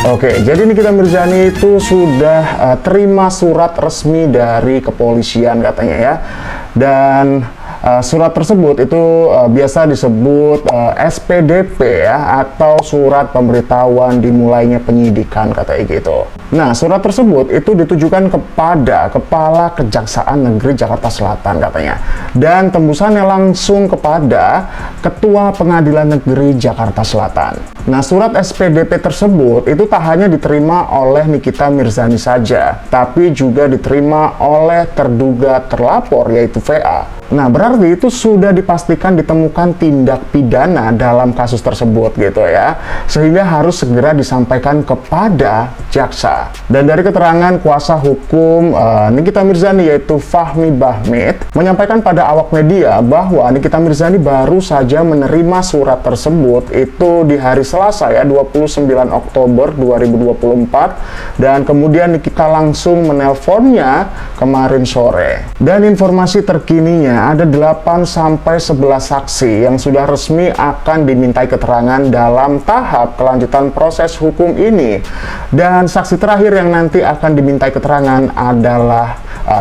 Oke, jadi Nikita Mirzani itu sudah terima surat resmi dari kepolisian katanya ya. Dan surat tersebut itu biasa disebut SPDP ya, atau surat pemberitahuan dimulainya penyidikan katanya gitu. Nah, surat tersebut itu ditujukan kepada Kepala Kejaksaan Negeri Jakarta Selatan katanya, dan tembusannya langsung kepada Ketua Pengadilan Negeri Jakarta Selatan. Nah, surat SPDP tersebut itu tak hanya diterima oleh Nikita Mirzani saja, tapi juga diterima oleh terduga terlapor yaitu VA. Nah, berarti itu sudah dipastikan ditemukan tindak pidana dalam kasus tersebut gitu ya, sehingga harus segera disampaikan kepada jaksa. Dan dari keterangan kuasa hukum Nikita Mirzani yaitu Fahmi Bahmid menyampaikan pada awak media bahwa Nikita Mirzani baru saja menerima surat tersebut itu di hari Selasa ya, 29 Oktober 2024, dan kemudian Nikita langsung menelponnya kemarin sore. Dan informasi terkininya ada 8-11 saksi yang sudah resmi akan dimintai keterangan dalam tahap kelanjutan proses hukum ini. Dan saksi terakhir yang nanti akan dimintai keterangan adalah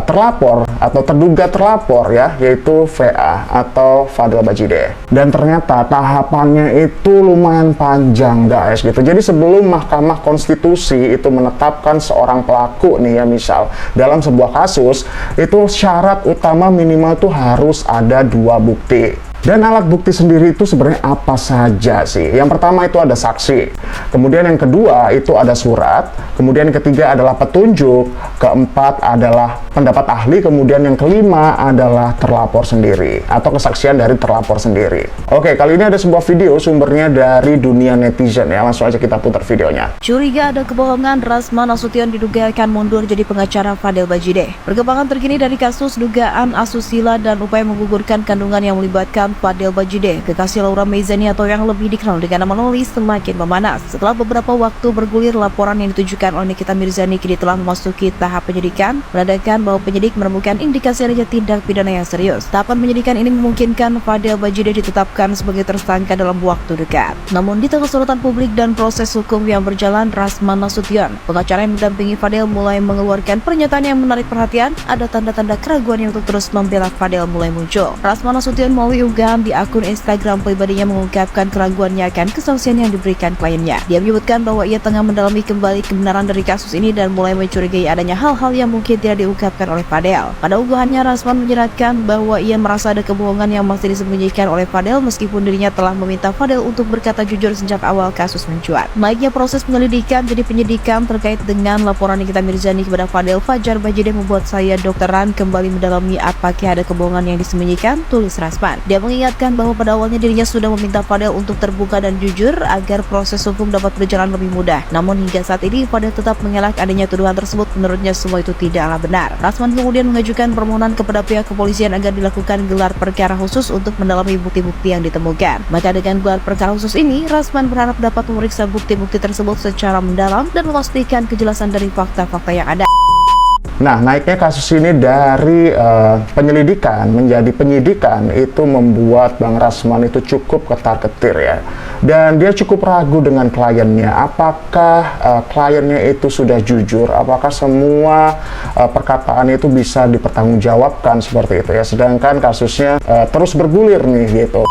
terlapor atau terduga terlapor ya, yaitu VA atau Fadel Bajideh. Dan ternyata tahapannya itu lumayan panjang guys gitu. Jadi sebelum Mahkamah Konstitusi itu menetapkan seorang pelaku nih ya, misal dalam sebuah kasus, itu syarat utama minimal tuh harus ada 2 bukti. Dan alat bukti sendiri itu sebenarnya apa saja sih? Yang pertama itu ada saksi, kemudian yang kedua itu ada surat, kemudian yang ketiga adalah petunjuk, keempat adalah pendapat ahli, kemudian yang kelima adalah terlapor sendiri atau kesaksian dari terlapor sendiri. Oke, kali ini ada sebuah video sumbernya dari dunia netizen ya, langsung aja kita putar videonya. Curiga ada kebohongan, Rasman Nasution diduga akan mundur jadi pengacara Fadel Bajideh. Perkembangan terkini dari kasus dugaan asusila dan upaya menggugurkan kandungan yang melibatkan Fadel Bajideh, kekasih Laura Meizani atau yang lebih dikenal dengan nama Loli, semakin memanas. Setelah beberapa waktu bergulir, laporan yang ditujukan oleh Nikita Mirzani kini telah memasuki tahap penyidikan, menandakan bahwa penyidik menemukan indikasi adanya tindak pidana yang serius. Tahapan penyidikan ini memungkinkan Fadel Bajideh ditetapkan sebagai tersangka dalam waktu dekat. Namun di tengah sorotan publik dan proses hukum yang berjalan, Rasman Nasution, pengacara yang mendampingi Fadel, mulai mengeluarkan pernyataan yang menarik perhatian. Ada tanda-tanda keraguan yang untuk terus membela Fadel mulai muncul. Rasman Nasution melalui di akun Instagram pribadinya mengungkapkan keraguannya akan kesaksian yang diberikan kliennya. Dia menyebutkan bahwa ia tengah mendalami kembali kebenaran dari kasus ini dan mulai mencurigai adanya hal-hal yang mungkin tidak diungkapkan oleh Fadel. Pada unggahannya, Rasman menjelaskan bahwa ia merasa ada kebohongan yang masih disembunyikan oleh Fadel meskipun dirinya telah meminta Fadel untuk berkata jujur sejak awal kasus mencuat. Naiknya proses penyelidikan jadi penyidikan terkait dengan laporan Nikita Mirzani kepada Fadel Fajar Bajideh membuat saya Dr. Ran kembali mendalami apakah ada kebohongan yang disembunyikan, tulis Rasman. Dia mengingatkan bahwa pada awalnya dirinya sudah meminta Fadel untuk terbuka dan jujur agar proses hukum dapat berjalan lebih mudah. Namun hingga saat ini Fadel tetap mengelak adanya tuduhan tersebut. Menurutnya semua itu tidaklah benar. Rasman kemudian mengajukan permohonan kepada pihak kepolisian agar dilakukan gelar perkara khusus untuk mendalami bukti-bukti yang ditemukan. Maka dengan gelar perkara khusus ini, Rasman berharap dapat memeriksa bukti-bukti tersebut secara mendalam dan memastikan kejelasan dari fakta-fakta yang ada. Nah, naiknya kasus ini dari penyelidikan menjadi penyidikan itu membuat Bang Rasman itu cukup ketar-ketir ya. Dan dia cukup ragu dengan kliennya. Apakah kliennya itu sudah jujur? Apakah semua perkataan itu bisa dipertanggungjawabkan seperti itu ya. Sedangkan kasusnya terus bergulir nih gitu.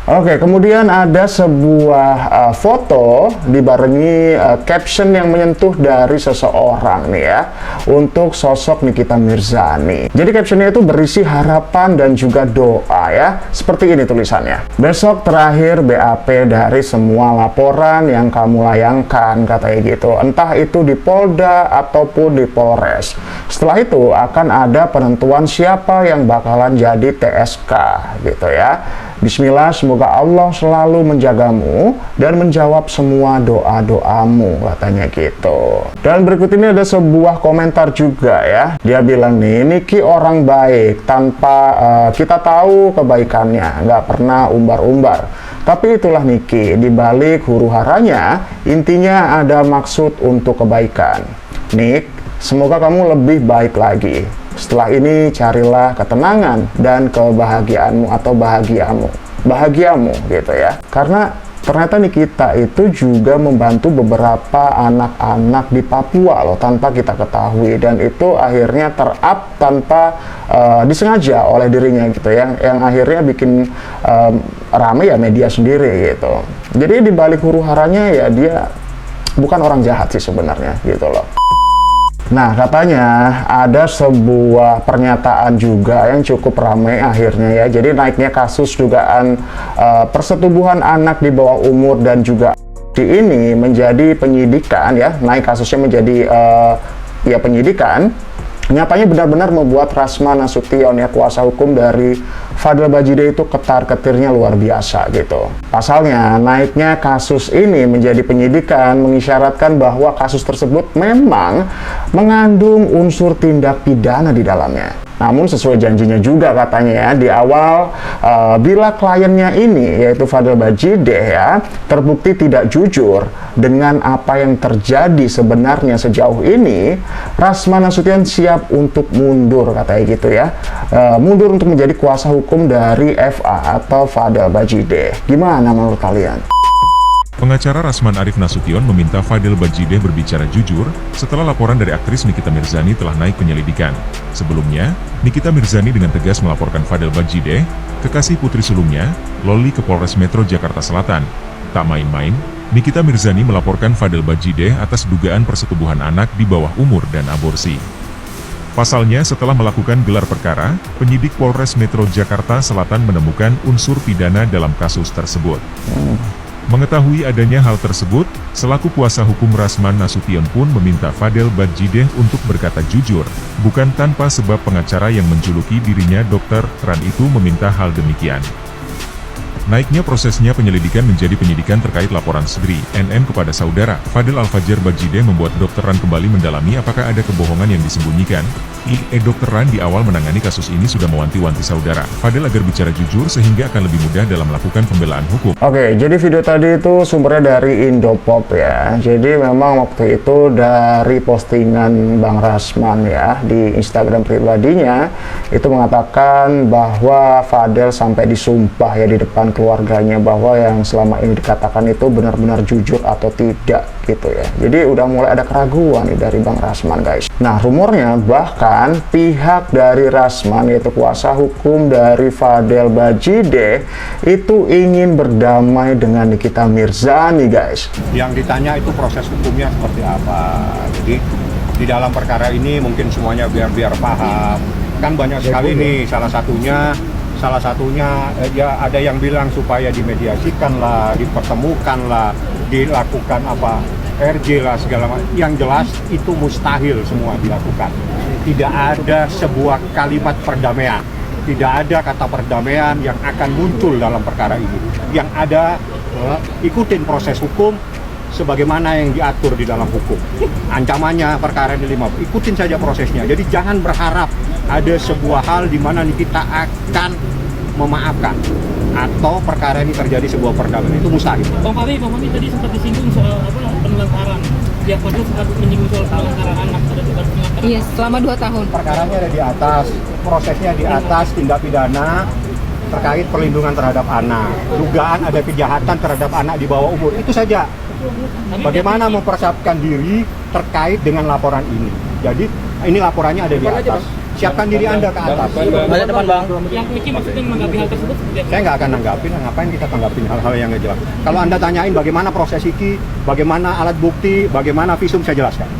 Oke, kemudian ada sebuah foto dibarengi caption yang menyentuh dari seseorang nih ya, untuk sosok Nikita Mirzani. Jadi captionnya itu berisi harapan dan juga doa ya. Seperti ini tulisannya. Besok terakhir BAP dari semua laporan yang kamu layangkan, katanya gitu. Entah itu di Polda ataupun di Polres. Setelah itu akan ada penentuan siapa yang bakalan jadi TSK gitu ya. Bismillah, semoga Allah selalu menjagamu dan menjawab semua doa-doamu, katanya gitu. Dan berikut ini ada sebuah komentar juga ya. Dia bilang nih, Niki orang baik tanpa kita tahu kebaikannya, nggak pernah umbar-umbar. Tapi itulah Niki, dibalik huru haranya, intinya ada maksud untuk kebaikan. Nik, semoga kamu lebih baik lagi. Setelah ini carilah ketenangan dan kebahagiaanmu atau bahagiamu gitu ya. Karena ternyata Nikita itu juga membantu beberapa anak-anak di Papua loh tanpa kita ketahui, dan itu akhirnya ter-up tanpa disengaja oleh dirinya gitu ya, yang akhirnya bikin rame ya media sendiri gitu. Jadi di balik huru-haranya ya dia bukan orang jahat sih sebenarnya gitu loh. Nah, katanya ada sebuah pernyataan juga yang cukup ramai akhirnya ya. Jadi naiknya kasus dugaan persetubuhan anak di bawah umur dan juga ini menjadi penyidikan ya. Naik kasusnya menjadi ya penyidikan. Nyatanya benar-benar membuat Rasma Nasution ya, kuasa hukum dari Fadel Bajideh itu ketar-ketirnya luar biasa gitu. Pasalnya, naiknya kasus ini menjadi penyidikan mengisyaratkan bahwa kasus tersebut memang mengandung unsur tindak pidana di dalamnya. Namun sesuai janjinya juga katanya ya, di awal bila kliennya ini yaitu Fadel Bajideh ya terbukti tidak jujur dengan apa yang terjadi sebenarnya sejauh ini, Rasma Nasution siap untuk mundur katanya gitu ya. Mundur untuk menjadi kuasa hukum dari FA atau Fadel Bajideh. Gimana menurut kalian? Pengacara Rasman Arif Nasution meminta Fadel Bajideh berbicara jujur setelah laporan dari aktris Nikita Mirzani telah naik penyelidikan. Sebelumnya, Nikita Mirzani dengan tegas melaporkan Fadel Bajideh, kekasih putri sulungnya, Loli ke Polres Metro Jakarta Selatan. Tak main-main, Nikita Mirzani melaporkan Fadel Bajideh atas dugaan persetubuhan anak di bawah umur dan aborsi. Pasalnya, setelah melakukan gelar perkara, penyidik Polres Metro Jakarta Selatan menemukan unsur pidana dalam kasus tersebut. Mengetahui adanya hal tersebut, selaku kuasa hukum Rasman Nasution pun meminta Fadel Bajideh untuk berkata jujur, bukan tanpa sebab pengacara yang menjuluki dirinya Dr. Ran itu meminta hal demikian. Naiknya prosesnya penyelidikan menjadi penyidikan terkait laporan Sgri NN kepada saudara Fadel Al-Fajr Bajideh membuat Dr. Ran kembali mendalami apakah ada kebohongan yang disembunyikan. Dr. Ran di awal menangani kasus ini sudah mewanti-wanti saudara Fadel agar bicara jujur sehingga akan lebih mudah dalam melakukan pembelaan hukum. Oke, jadi video tadi itu sumbernya dari Indopop ya. Jadi memang waktu itu dari postingan Bang Rasman ya di Instagram pribadinya itu mengatakan bahwa Fadel sampai disumpah ya di depan keluarganya bahwa yang selama ini dikatakan itu benar-benar jujur atau tidak gitu ya. Jadi udah mulai ada keraguan nih dari Bang Rasman guys. Nah, rumornya bahkan pihak dari Rasman yaitu kuasa hukum dari Fadel Bajideh itu ingin berdamai dengan Nikita Mirzani guys. Yang ditanya itu proses hukumnya seperti apa. Jadi di dalam perkara ini mungkin semuanya biar paham. Kan banyak sekali nih, salah satunya ya ada yang bilang supaya dimediasikan lah, dipertemukan lah, dilakukan apa RJ lah segala macam. Yang jelas itu mustahil semua dilakukan. Tidak ada sebuah kalimat perdamaian, tidak ada kata perdamaian yang akan muncul dalam perkara ini. Yang ada ikutin proses hukum sebagaimana yang diatur di dalam hukum. Ancamannya perkara ini 5, ikutin saja prosesnya. Jadi jangan berharap ada sebuah hal di mana kita akan memaafkan atau perkara ini terjadi sebuah perdamaian, itu mustahil. Bang Fahmi tadi sempat disinggung soal penelantaran. Dia Fadel sempat menyinggung soal penelantaran anak, ada dugaan penelantaran. Iya, selama 2 tahun. Perkaranya ada di atas, prosesnya di atas tindak pidana terkait perlindungan terhadap anak. Dugaan ada kejahatan terhadap anak di bawah umur, itu saja. Bagaimana mempersiapkan diri terkait dengan laporan ini. Jadi ini laporannya ada di atas. Siapkan diri Anda ke atas. Banyak depan Bang. Yang Miki maksudnya menanggapi hal tersebut seperti apa? Saya nggak akan nanggapin, ngapain kita tanggapin hal-hal yang nggak jelas. Kalau Anda tanyain bagaimana proses iki, bagaimana alat bukti, bagaimana visum, saya jelaskan.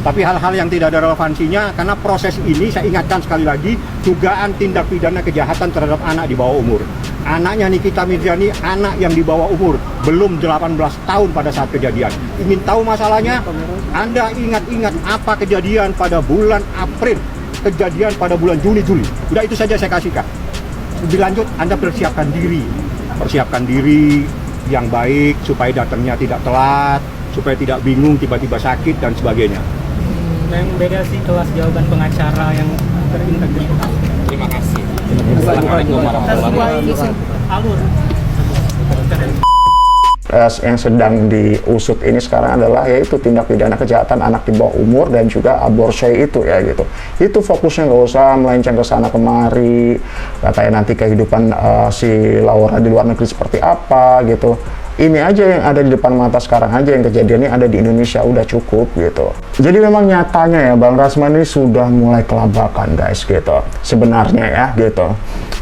Tapi hal-hal yang tidak ada relevansinya, karena proses ini saya ingatkan sekali lagi, dugaan tindak pidana kejahatan terhadap anak di bawah umur. Anaknya Nikita Mirzani, anak yang di bawah umur, belum 18 tahun pada saat kejadian. Ingin tahu masalahnya? Anda ingat-ingat apa kejadian pada bulan April, kejadian pada bulan Juli. Udah itu saja saya kasihkan. Lebih lanjut, Anda persiapkan diri yang baik supaya datangnya tidak telat, supaya tidak bingung tiba-tiba sakit dan sebagainya. Yang beda sih kelas jawaban pengacara yang terintegritas. Terima kasih. Assalamualaikum warahmatullahi wabarakatuh. Yang sedang diusut ini sekarang adalah yaitu tindak pidana kejahatan anak di bawah umur dan juga aborsi itu ya gitu. Itu fokusnya nggak usah melenceng ke sana kemari, katanya nanti kehidupan si Laura di luar negeri seperti apa gitu. ini aja yang ada di depan mata sekarang aja, yang kejadiannya ada di Indonesia, udah cukup gitu. Jadi memang nyatanya ya Bang Rasman ini sudah mulai kelabakan guys gitu, sebenarnya ya gitu.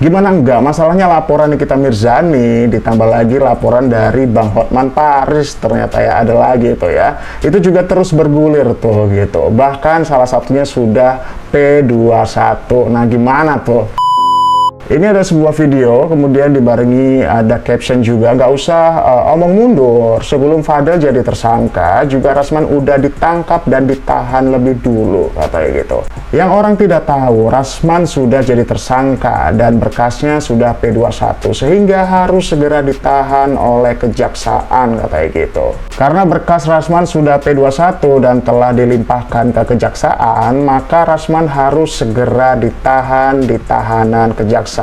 Gimana enggak, masalahnya laporan Nikita Mirzani ditambah lagi laporan dari Bang Hotman Paris ternyata ya ada lagi tuh ya, itu juga terus bergulir tuh gitu. Bahkan salah satunya sudah P21. Nah gimana tuh? Ini ada sebuah video, kemudian dibarengi ada caption juga, nggak usah omong mundur, sebelum Fadel jadi tersangka, juga Rasman udah ditangkap dan ditahan lebih dulu, katanya gitu. Yang orang tidak tahu, Rasman sudah jadi tersangka dan berkasnya sudah P21, sehingga harus segera ditahan oleh kejaksaan, katanya gitu. Karena berkas Rasman sudah P21 dan telah dilimpahkan ke kejaksaan, maka Rasman harus segera ditahan di tahanan kejaksaan.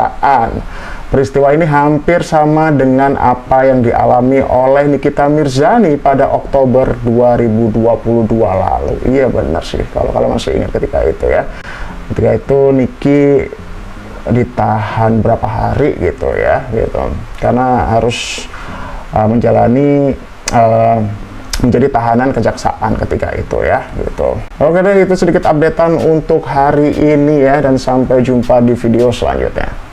Peristiwa ini hampir sama dengan apa yang dialami oleh Nikita Mirzani pada Oktober 2022 lalu. Iya benar sih, kalau masih ingat ketika itu ya. Ketika itu Niki ditahan berapa hari gitu ya, gitu. Karena harus menjalani menjadi tahanan kejaksaan ketika itu ya gitu. Oke deh, itu sedikit updatean untuk hari ini ya, dan sampai jumpa di video selanjutnya.